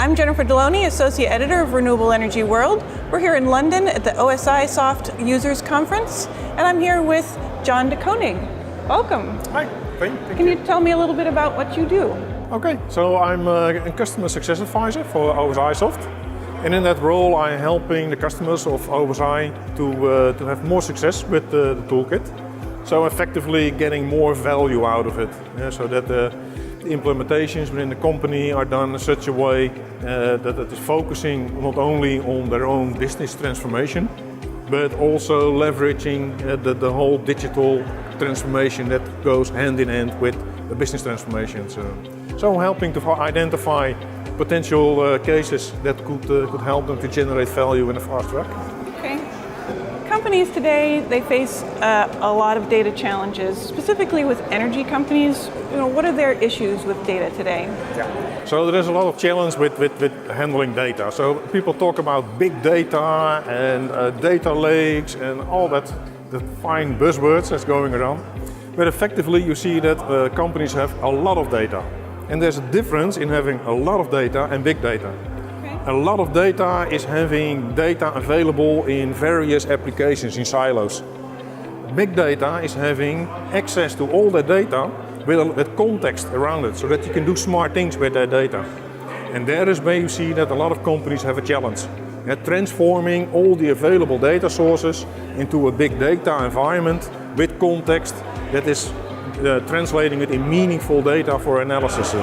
I'm Jennifer Deloney, Associate Editor of Renewable Energy World. We're here in London at the OSIsoft Users Conference, and I'm here with John de Koning. Welcome. Hi, thank you. Can you tell me a little bit about what you do? Okay, so I'm a Customer Success Advisor for OSIsoft. And in that role, I'm helping the customers of OSI to have more success with the toolkit. So effectively getting more value out of it, so that the implementations within the company are done in such a way that it is focusing not only on their own business transformation, but also leveraging the whole digital transformation that goes hand in hand with the business transformation. So helping to identify potential cases that could help them to generate value in a fast track. Okay. Companies today, they face a lot of data challenges, specifically with energy companies. What are their issues with data today? Yeah. So there's a lot of challenge with handling data. So people talk about big data and data lakes and all that, the fine buzzwords that's going around. But effectively you see that companies have a lot of data. And there's a difference in having a lot of data and big data. A lot of data is having data available in various applications in silos. Big data is having access to all that data with context around it, so that you can do smart things with that data. And there is where you see that a lot of companies have a challenge. Transforming all the available data sources into a big data environment with context that is translating it in meaningful data for analysis.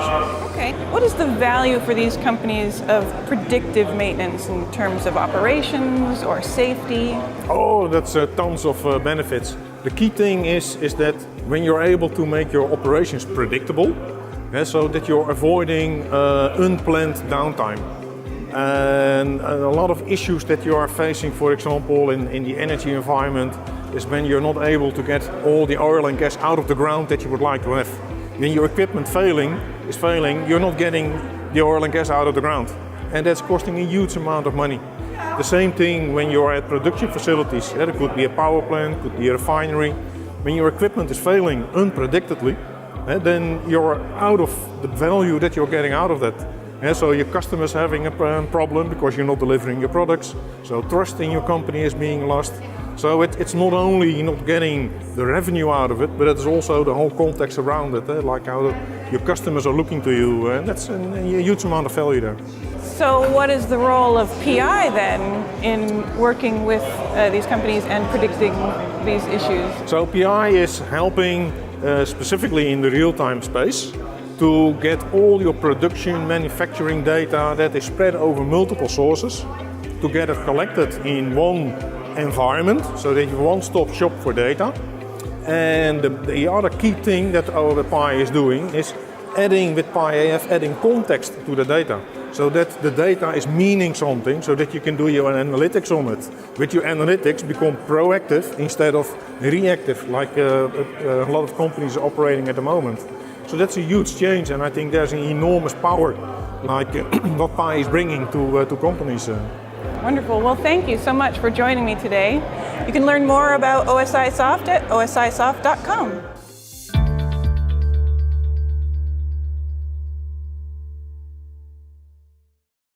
Okay. What is the value for these companies of predictive maintenance in terms of operations or safety? Oh, that's tons of benefits. The key thing is that when you're able to make your operations predictable, so that you're avoiding unplanned downtime. And a lot of issues that you are facing, for example, in the energy environment, is when you're not able to get all the oil and gas out of the ground that you would like to have. When your equipment is failing, you're not getting the oil and gas out of the ground. And that's costing a huge amount of money. The same thing when you're at production facilities. It could be a power plant, could be a refinery. When your equipment is failing unpredictably, then you're out of the value that you're getting out of that. So your customers having a problem because you're not delivering your products. So trust in your company is being lost. So it's not only not getting the revenue out of it, but it's also the whole context around it, like how your customers are looking to you, and that's a huge amount of value there. So what is the role of PI then in working with these companies and predicting these issues? So PI is helping specifically in the real-time space to get all your production, manufacturing data that is spread over multiple sources, to get it collected in one environment, so that you one-stop shop for data. And the other key thing that our PI is doing is adding with PI-AF, adding context to the data, so that the data is meaning something, so that you can do your analytics on it. With your analytics become proactive instead of reactive, like a lot of companies are operating at the moment. So that's a huge change, and I think there's an enormous power, like what PI is bringing to companies. Wonderful. Well, thank you so much for joining me today. You can learn more about OSIsoft at osisoft.com.